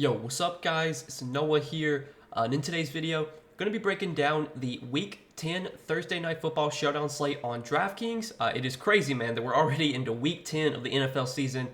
Yo, what's up guys? It's Noah here, and in today's video, I'm going to be breaking down the Week 10 Thursday Night Football Showdown slate on Draftkings. It is crazy, man, that we're already into Week 10 of the NFL season.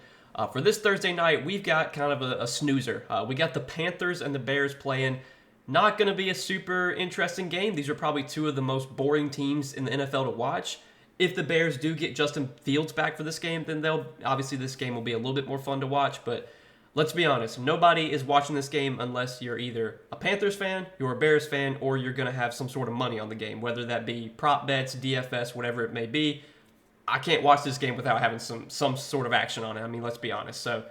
For this Thursday night, we've got kind of a snoozer. We got the Panthers and the Bears playing. Not going to be a super interesting game. These are probably two of the most boring teams in the NFL to watch. If the Bears do get Justin Fields back for this game, then obviously this game will be a little bit more fun to watch, but let's be honest, nobody is watching this game unless you're either a Panthers fan, you're a Bears fan, or you're going to have some sort of money on the game, whether that be prop bets, DFS, whatever it may be. I can't watch this game without having some sort of action on it. I mean, let's be honest. So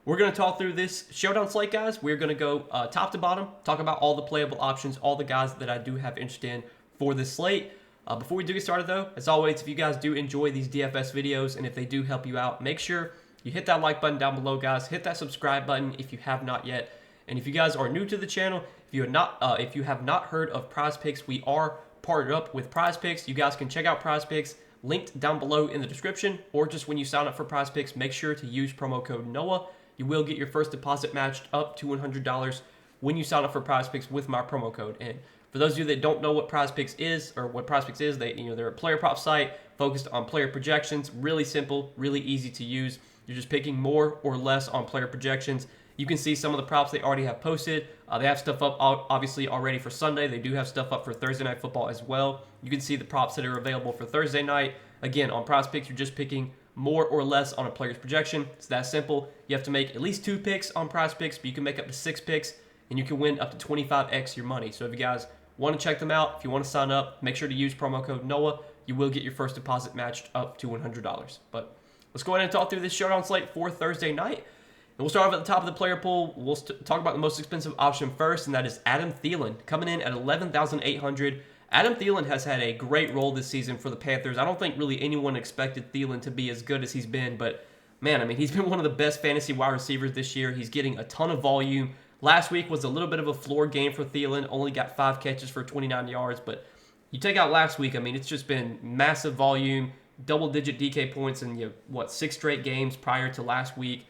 we're going to talk through this Showdown slate, guys. We're going to go top to bottom, talk about all the playable options, all the guys that I do have interest in for this slate. Before we do get started, though, as always, if you guys do enjoy these DFS videos and if they do help you out, make sure you hit that like button down below, guys. Hit that subscribe button if you have not yet. And if you guys are new to the channel, if you have not heard of Prize Picks, we are partnered up with Prize Picks. You guys can check out Prize Picks linked down below in the description, or just when you sign up for Prize Picks, make sure to use promo code NOAH. You will get your first deposit matched up to $100 when you sign up for Prize Picks with my promo code. And for those of you that don't know what Prize Picks is, they're a player prop site focused on player projections. Really simple, really easy to use. You're just picking more or less on player projections. You can see some of the props they already have posted. They have stuff up obviously already for Sunday. They do have stuff up for Thursday Night Football as well. You can see the props that are available for Thursday night. Again, on Prize Picks, you're just picking more or less on a player's projection. It's that simple. You have to make at least 2 picks on Prize Picks, but you can make up to 6 picks, and you can win up to 25x your money. So if you guys want to check them out, if you want to sign up, make sure to use promo code NOAH. You will get your first deposit matched up to $100. But let's go ahead and talk through this Showdown slate for Thursday night. And we'll start off at the top of the player pool. We'll talk about the most expensive option first, and that is Adam Thielen, coming in at $11,800. Adam Thielen has had a great role this season for the Panthers. I don't think really anyone expected Thielen to be as good as he's been, but man, I mean, he's been one of the best fantasy wide receivers this year. He's getting a ton of volume. Last week was a little bit of a floor game for Thielen, only got 5 catches for 29 yards, but you take out last week, I mean, it's just been massive volume, double-digit DK points in 6 straight games prior to last week.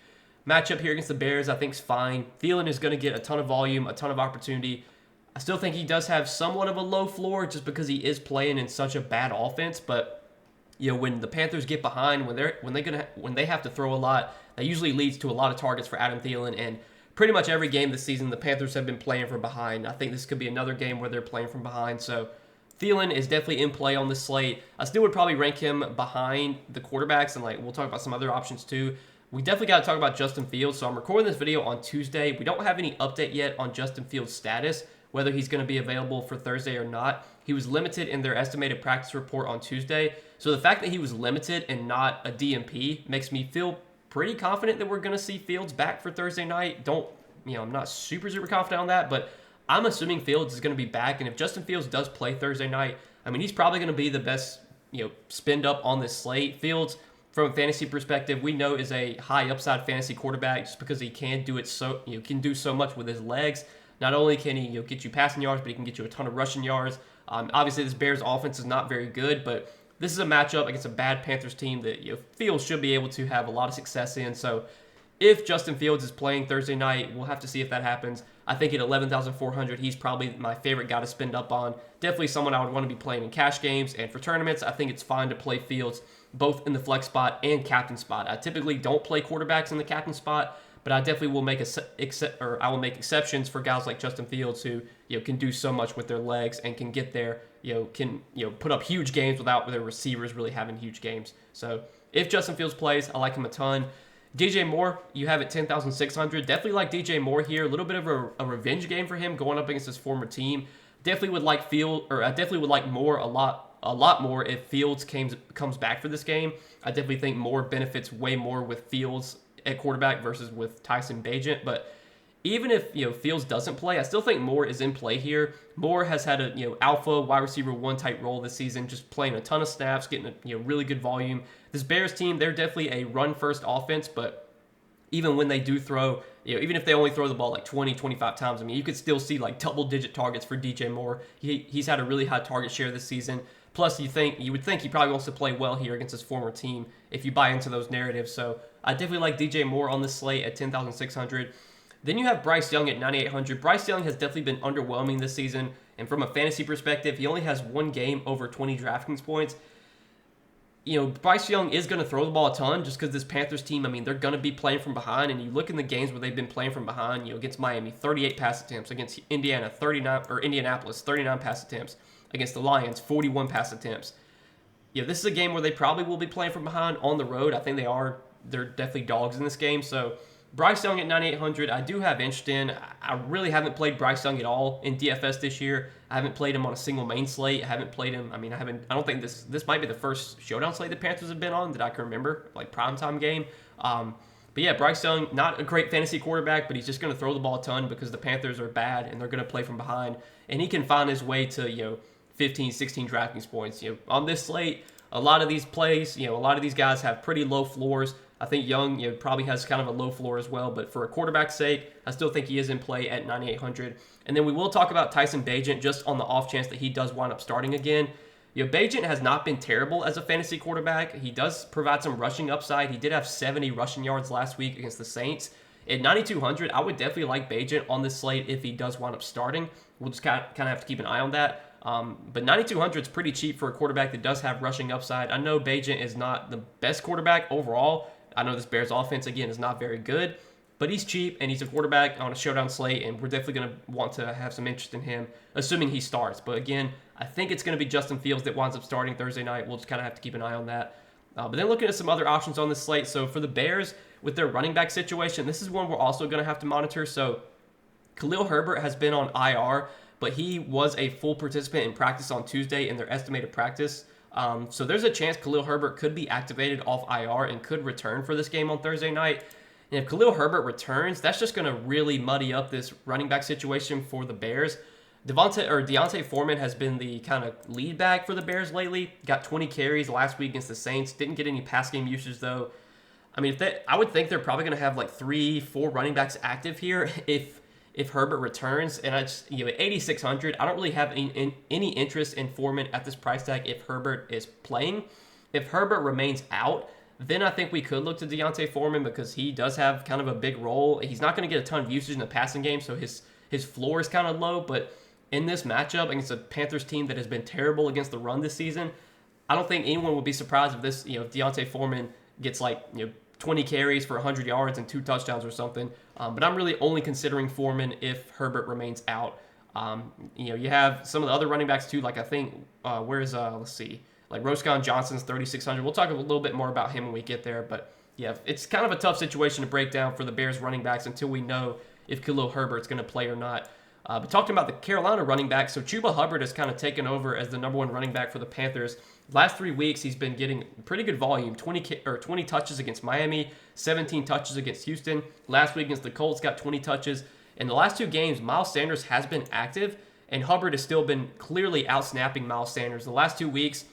Matchup here against the Bears, I think, is fine. Thielen is going to get a ton of volume, a ton of opportunity. I still think he does have somewhat of a low floor just because he is playing in such a bad offense. But when the Panthers get behind, when they have to throw a lot, that usually leads to a lot of targets for Adam Thielen. And pretty much every game this season, the Panthers have been playing from behind. I think this could be another game where they're playing from behind. So Thielen is definitely in play on this slate. I still would probably rank him behind the quarterbacks, and we'll talk about some other options too. We definitely got to talk about Justin Fields. So I'm recording this video on Tuesday. We don't have any update yet on Justin Fields' status, whether he's going to be available for Thursday or not. He was limited in their estimated practice report on Tuesday. So the fact that he was limited and not a DNP makes me feel pretty confident that we're going to see Fields back for Thursday night. I'm not super confident on that, but I'm assuming Fields is going to be back. And if Justin Fields does play Thursday night, I mean, he's probably going to be the best, spend up on this slate. Fields, from a fantasy perspective, we know is a high upside fantasy quarterback just because he can do so much with his legs. Not only can he get you passing yards, but he can get you a ton of rushing yards. Obviously, this Bears offense is not very good, but this is a matchup against a bad Panthers team that Fields should be able to have a lot of success in. So if Justin Fields is playing Thursday night, we'll have to see if that happens. I think at $11,400, he's probably my favorite guy to spend up on. Definitely someone I would want to be playing in cash games, and for tournaments, I think it's fine to play Fields both in the flex spot and captain spot. I typically don't play quarterbacks in the captain spot, but I definitely will make exceptions for guys like Justin Fields who can do so much with their legs and can get there, can put up huge games without their receivers really having huge games. So if Justin Fields plays, I like him a ton. DJ Moore, you have at $10,600. Definitely like DJ Moore here. A little bit of a revenge game for him going up against his former team. I definitely would like Moore a lot more if Fields comes back for this game. I definitely think Moore benefits way more with Fields at quarterback versus with Tyson Bagent. But even if Fields doesn't play, I still think Moore is in play here. Moore has had a alpha wide receiver 1 type role this season, just playing a ton of snaps, getting a really good volume. This Bears team, they're definitely a run first offense, but even when they do throw, even if they only throw the ball 20, 25 times, I mean, you could still see double-digit targets for DJ Moore. He's had a really high target share this season. Plus, you would think he probably wants to play well here against his former team if you buy into those narratives. So I definitely like DJ Moore on this slate at $10,600. Then you have Bryce Young at 9,800. Bryce Young has definitely been underwhelming this season, and from a fantasy perspective, he only has one game over 20 DraftKings points. Bryce Young is going to throw the ball a ton just because this Panthers team, they're going to be playing from behind. And you look in the games where they've been playing from behind, against Miami, 38 pass attempts. Against Indianapolis, 39 pass attempts. Against the Lions, 41 pass attempts. This is a game where they probably will be playing from behind on the road. I think they're definitely dogs in this game. So Bryce Young at 9,800, I do have interest in. I really haven't played Bryce Young at all in DFS this year. I haven't played him on a single main slate. I haven't played him. I don't think this might be the first Showdown slate the Panthers have been on that I can remember, like primetime game. But yeah, Bryce Young, not a great fantasy quarterback, but he's just going to throw the ball a ton because the Panthers are bad and they're going to play from behind. And he can find his way to, 15, 16 DraftKings points. On this slate, a lot of these plays, a lot of these guys have pretty low floors. I think Young, probably has kind of a low floor as well, but for a quarterback's sake, I still think he is in play at 9,800. And then we will talk about Tyson Bagent just on the off chance that he does wind up starting again. Bagent has not been terrible as a fantasy quarterback. He does provide some rushing upside. He did have 70 rushing yards last week against the Saints. At 9,200, I would definitely like Bagent on this slate if he does wind up starting. We'll just kind of have to keep an eye on that. But 9,200 is pretty cheap for a quarterback that does have rushing upside. I know Bagent is not the best quarterback overall. I know this Bears offense, again, is not very good, but he's cheap, and he's a quarterback on a Showdown slate, and we're definitely going to want to have some interest in him, assuming he starts. But again, I think it's going to be Justin Fields that winds up starting Thursday night. We'll just kind of have to keep an eye on that. But then looking at some other options on this slate, so for the Bears, with their running back situation, this is one we're also going to have to monitor. So Khalil Herbert has been on IR, but he was a full participant in practice on Tuesday in their estimated practice. So there's a chance Khalil Herbert could be activated off IR and could return for this game on Thursday night. And if Khalil Herbert returns, that's just going to really muddy up this running back situation for the Bears. Deontay Foreman has been the kind of lead back for the Bears lately. Got 20 carries last week against the Saints. Didn't get any pass game usage though. I would think they're probably going to have like 3-4 running backs active here if Herbert returns. And at 8,600, I don't really have any interest in Foreman at this price tag if Herbert is playing. If Herbert remains out, then I think we could look to Deontay Foreman because he does have kind of a big role. He's not going to get a ton of usage in the passing game, so his floor is kind of low. But in this matchup against a Panthers team that has been terrible against the run this season, I don't think anyone would be surprised if this, if Deontay Foreman gets 20 carries for 100 yards and 2 touchdowns or something. But I'm really only considering Foreman if Herbert remains out. You have some of the other running backs too. Like I think, let's see, like Roscoe Johnson's 3,600. We'll talk a little bit more about him when we get there. But yeah, it's kind of a tough situation to break down for the Bears running backs until we know if Khalil Herbert's going to play or not. But talking about the Carolina running back, so Chuba Hubbard has kind of taken over as the number one running back for the Panthers. Last 3 weeks, he's been getting pretty good volume, 20 touches against Miami, 17 touches against Houston. Last week against the Colts, got 20 touches. In the last 2 games, Miles Sanders has been active, and Hubbard has still been clearly out-snapping Miles Sanders. The last 2 weeks,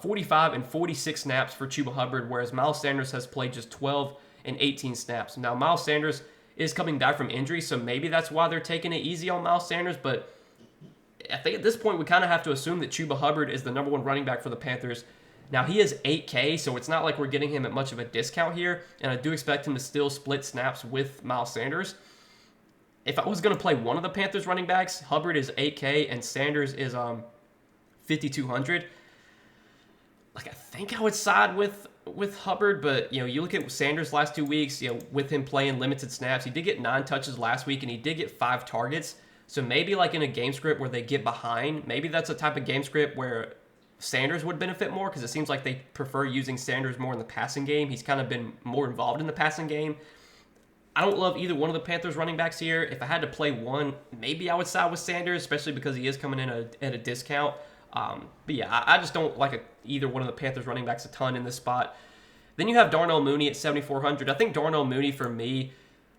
45 and 46 snaps for Chuba Hubbard, whereas Miles Sanders has played just 12 and 18 snaps. Now, Miles Sanders is coming back from injury, so maybe that's why they're taking it easy on Miles Sanders, but I think at this point we kind of have to assume that Chuba Hubbard is the number one running back for the Panthers. Now, he is 8K, so it's not like we're getting him at much of a discount here, and I do expect him to still split snaps with Miles Sanders. If I was going to play one of the Panthers running backs, Hubbard is 8K and Sanders is 5,200. I think I would side with Hubbard, but you look at Sanders' last 2 weeks, with him playing limited snaps, he did get 9 touches last week and he did get 5 targets. So maybe in a game script where they get behind, maybe that's a type of game script where Sanders would benefit more because it seems like they prefer using Sanders more in the passing game. He's kind of been more involved in the passing game. I don't love either one of the Panthers running backs here. If I had to play one, maybe I would side with Sanders, especially because he is coming in at a discount. But yeah, I just don't like either one of the Panthers running backs a ton in this spot. Then you have Darnell Mooney at 7,400. I think Darnell Mooney, for me,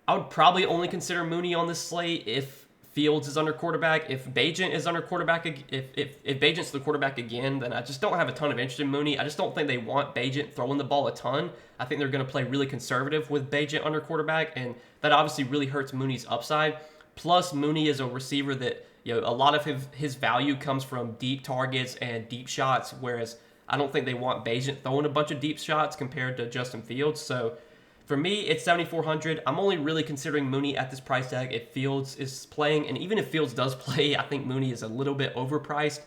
I would probably only consider Mooney on this slate if Fields is under quarterback. If Bagent is under quarterback, if Bagent's the quarterback again, then I just don't have a ton of interest in Mooney. I just don't think they want Bagent throwing the ball a ton. I think they're going to play really conservative with Bagent under quarterback, and that obviously really hurts Mooney's upside. Plus, Mooney is a receiver that, a lot of his value comes from deep targets and deep shots, whereas I don't think they want Bagent throwing a bunch of deep shots compared to Justin Fields. So For me, it's 7,400. I'm only really considering Mooney at this price tag if Fields is playing. And even if Fields does play, I think Mooney is a little bit overpriced.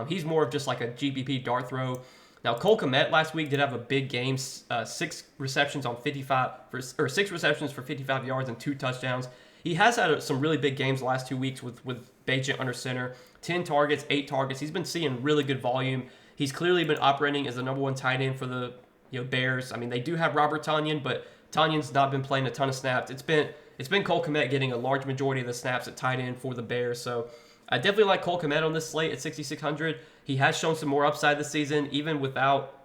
He's more of just like a GPP dart throw. Now, Cole Kmet last week did have a big game, 6 receptions on 6 receptions for 55 yards and 2 touchdowns. He has had some really big games the last 2 weeks with Bagent under center. 10 targets, 8 targets. He's been seeing really good volume. He's clearly been operating as the number 1 tight end for the Bears. I mean, they do have Robert Tonyan, but Tanyan's not been playing a ton of snaps. It's been Cole Kmet getting a large majority of the snaps at tight end for the Bears. So I definitely like Cole Kmet on this slate at 6,600. He has shown some more upside this season, even without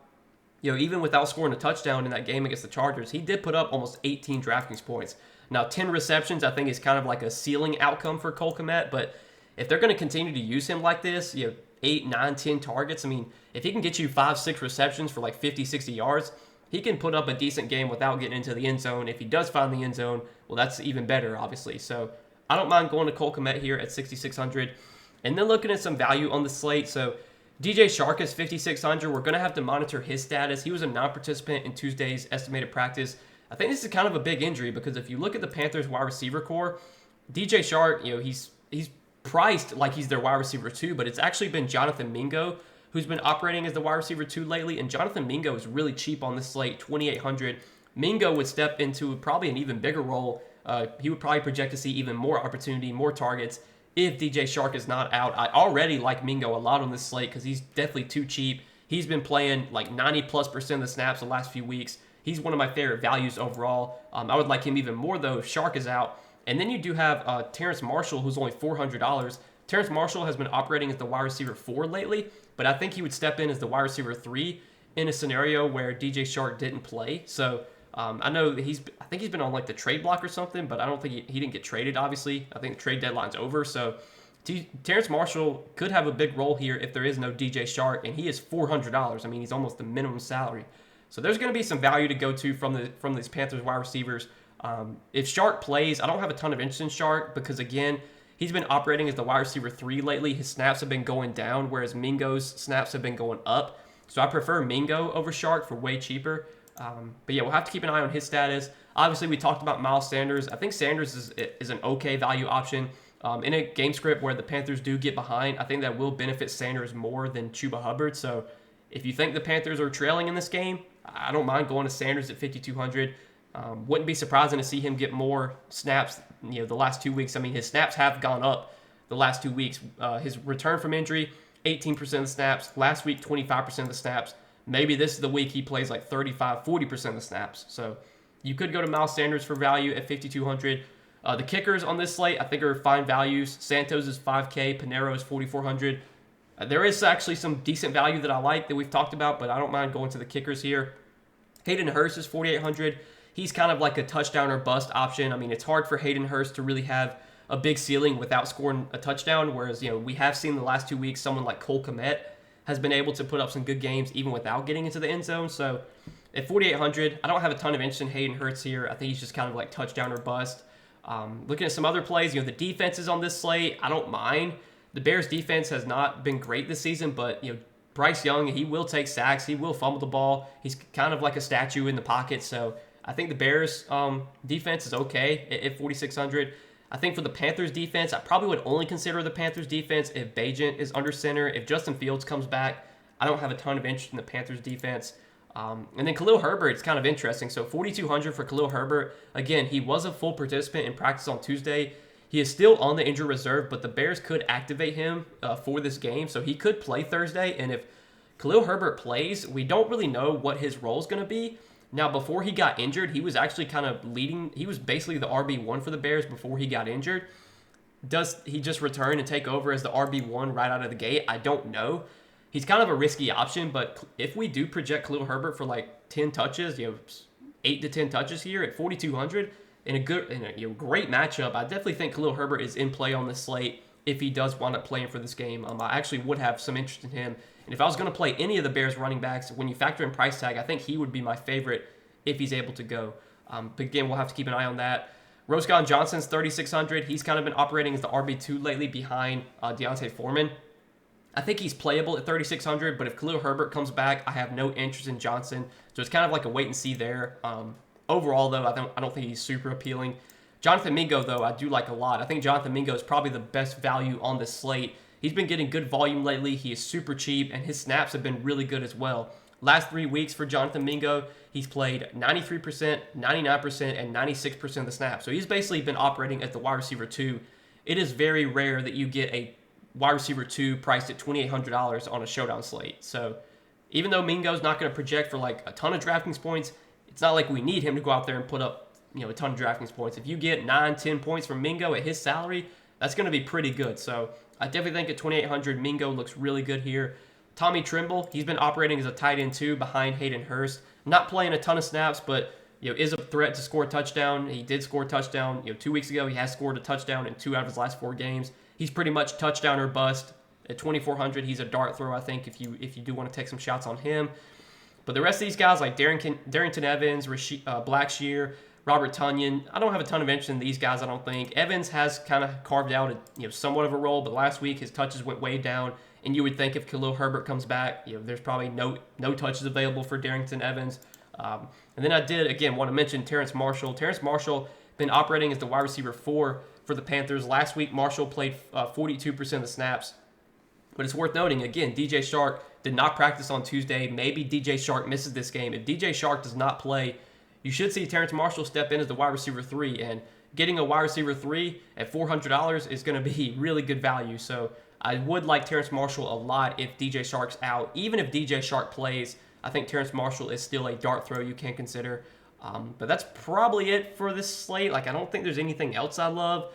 scoring a touchdown in that game against the Chargers. He did put up almost 18 Draftkings points. Now, 10 receptions, I think, is kind of like a ceiling outcome for Cole Kmet, but if they're going to continue to use him like this, 8, 9, 10 targets, I mean, if he can get you 5, 6 receptions for like 50, 60 yards, he can put up a decent game without getting into the end zone. If he does find the end zone, well, that's even better, obviously. So I don't mind going to Cole Kmet here at 6,600. And then looking at some value on the slate, so DJ Shark is 5,600. We're going to have to monitor his status. He was a non-participant in Tuesday's estimated practice. I think this is kind of a big injury because if you look at the Panthers wide receiver core, DJ Shark, he's priced like he's their wide receiver 2, but it's actually been Jonathan Mingo who's been operating as the wide receiver 2 lately, and Jonathan Mingo is really cheap on this slate, 2,800. Mingo would step into probably an even bigger role. He would probably project to see even more opportunity, more targets if DJ Shark is not out. I already like Mingo a lot on this slate because he's definitely too cheap. He's been playing like 90+% of the snaps the last few weeks. He's one of my favorite values overall. I would like him even more, though, if Shark is out. And then you do have Terrace Marshall, who's only $400. Terrace Marshall has been operating as the wide receiver 4 lately, but I think he would step in as the wide receiver 3 in a scenario where DJ Shark didn't play. So I know I think he's been on like the trade block or something, but I don't think he didn't get traded, obviously. I think the trade deadline's over. So Terrace Marshall could have a big role here if there is no DJ Shark, and he is $400. I mean, he's almost the minimum salary. So there's going to be some value to go to from these Panthers wide receivers. If Shark plays, I don't have a ton of interest in Shark because, again, he's been operating as the wide receiver 3 lately. His snaps have been going down, whereas Mingo's snaps have been going up. So I prefer Mingo over Shark for way cheaper. But yeah, we'll have to keep an eye on his status. Obviously, we talked about Miles Sanders. I think Sanders is an okay value option. In a game script where the Panthers do get behind, I think that will benefit Sanders more than Chuba Hubbard. So if you think the Panthers are trailing in this game, I don't mind going to Sanders at 5,200. Wouldn't be surprising to see him get more snaps, the last 2 weeks. I mean, his snaps have gone up the last 2 weeks. His return from injury, 18% of the snaps. Last week, 25% of the snaps. Maybe this is the week he plays like 35, 40% of the snaps. So you could go to Miles Sanders for value at 5,200. The kickers on this slate, I think, are fine values. Santos is 5K. Pinero is 4,400. There is actually some decent value that I like that we've talked about, but I don't mind going to the kickers here. Hayden Hurst is 4,800. He's kind of like a touchdown or bust option. I mean, it's hard for Hayden Hurst to really have a big ceiling without scoring a touchdown, whereas, we have seen the last 2 weeks someone like Cole Kmet has been able to put up some good games even without getting into the end zone. So at 4,800, I don't have a ton of interest in Hayden Hurst here. I think he's just kind of like touchdown or bust. Looking at some other plays, the defenses on this slate, I don't mind. The Bears defense has not been great this season, but, Bryce Young, he will take sacks. He will fumble the ball. He's kind of like a statue in the pocket. So I think the Bears defense is okay at 4,600. I think for the Panthers defense, I probably would only consider the Panthers defense if Bagent is under center. If Justin Fields comes back, I don't have a ton of interest in the Panthers defense. And then Khalil Herbert, it's kind of interesting. So 4,200 for Khalil Herbert. Again, he was a full participant in practice on Tuesday. He is still on the injured reserve, but the Bears could activate him for this game. So he could play Thursday. And if Khalil Herbert plays, we don't really know what his role is going to be. Now, before he got injured, he was actually kind of leading. He was basically the RB1 for the Bears before he got injured. Does he just return and take over as the RB1 right out of the gate? I don't know. He's kind of a risky option, but if we do project Khalil Herbert for like 10 touches, 8 to 10 touches here at 4,200 in a great matchup, I definitely think Khalil Herbert is in play on the slate if he does wind up playing for this game. I actually would have some interest in him. And if I was going to play any of the Bears running backs, when you factor in price tag, I think he would be my favorite if he's able to go. But again, we'll have to keep an eye on that. Roscoe Johnson's 3,600. He's kind of been operating as the RB2 lately behind Deontay Foreman. I think he's playable at 3,600, but if Khalil Herbert comes back, I have no interest in Johnson. So it's kind of like a wait and see there. Overall, though, I don't think he's super appealing. Jonathan Mingo, though, I do like a lot. I think Jonathan Mingo is probably the best value on this slate. He's been getting good volume lately. He is super cheap, and his snaps have been really good as well. Last 3 weeks for Jonathan Mingo, he's played 93%, 99%, and 96% of the snaps. So he's basically been operating at the wide receiver 2. It is very rare that you get a wide receiver 2 priced at $2,800 on a showdown slate. So even though Mingo's not going to project for like a ton of DraftKings points, it's not like we need him to go out there and put up a ton of DraftKings points. If you get 9-10 points from Mingo at his salary, that's going to be pretty good. So I definitely think at 2,800, Mingo looks really good here. Tommy Tremble, he's been operating as a tight end too behind Hayden Hurst. Not playing a ton of snaps, but is a threat to score a touchdown. He did score a touchdown 2 weeks ago. He has scored a touchdown in 2 out of his last 4 games. He's pretty much touchdown or bust. At 2,400, he's a dart throw, I think, if you do want to take some shots on him. But the rest of these guys, like Darrington Evans, Blackshear, Robert Tonyan, I don't have a ton of interest in these guys, I don't think. Evans has kind of carved out somewhat of a role, but last week his touches went way down. And you would think if Khalil Herbert comes back, there's probably no touches available for Darrington Evans. And then I did, again, want to mention Terrace Marshall. Terrace Marshall been operating as the wide receiver 4 for the Panthers. Last week, Marshall played 42% of the snaps. But it's worth noting, again, DJ Shark did not practice on Tuesday. Maybe DJ Shark misses this game. If DJ Shark does not play, you should see Terrace Marshall step in as the wide receiver 3. And getting a wide receiver 3 at $400 is going to be really good value. So I would like Terrace Marshall a lot if DJ Shark's out. Even if DJ Shark plays, I think Terrace Marshall is still a dart throw you can consider. But that's probably it for this slate. Like, I don't think there's anything else I love.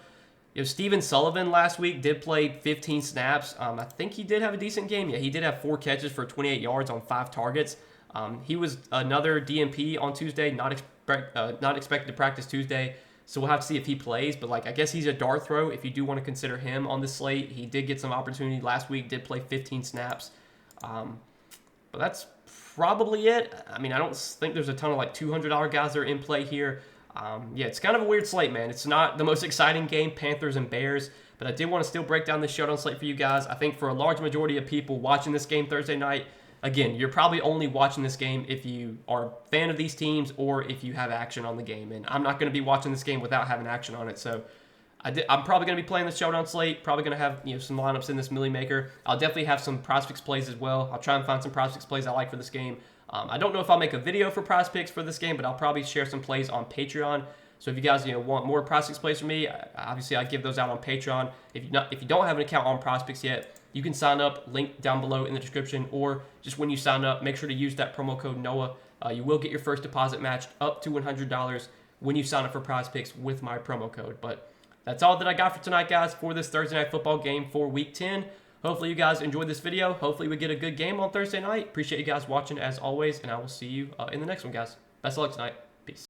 Steven Sullivan last week did play 15 snaps. I think he did have a decent game. Yeah, he did have 4 catches for 28 yards on 5 targets. He was another DNP on Tuesday, not expected to practice Tuesday. So we'll have to see if he plays. But, I guess he's a dart throw if you do want to consider him on this slate. He did get some opportunity last week, did play 15 snaps. But that's probably it. I mean, I don't think there's a ton of, $200 guys that are in play here. Yeah, it's kind of a weird slate, man. It's not the most exciting game, Panthers and Bears. But I did want to still break down this showdown slate for you guys. I think for a large majority of people watching this game Thursday night, again, you're probably only watching this game if you are a fan of these teams or if you have action on the game. And I'm not going to be watching this game without having action on it. So I'm probably going to be playing the showdown slate. Probably going to have some lineups in this Millie Maker. I'll definitely have some prospects plays as well. I'll try and find some prospects plays I like for this game. I don't know if I'll make a video for prospects for this game, but I'll probably share some plays on Patreon. So if you guys want more prospects plays from me, obviously I give those out on Patreon. If you don't have an account on prospects yet, you can sign up, link down below in the description, or just when you sign up, make sure to use that promo code NOAH. You will get your first deposit matched up to $100 when you sign up for prospects with my promo code. But that's all that I got for tonight, guys, for this Thursday Night Football game for Week 10. Hopefully you guys enjoyed this video. Hopefully we get a good game on Thursday night. Appreciate you guys watching as always, and I will see you in the next one, guys. Best of luck tonight. Peace.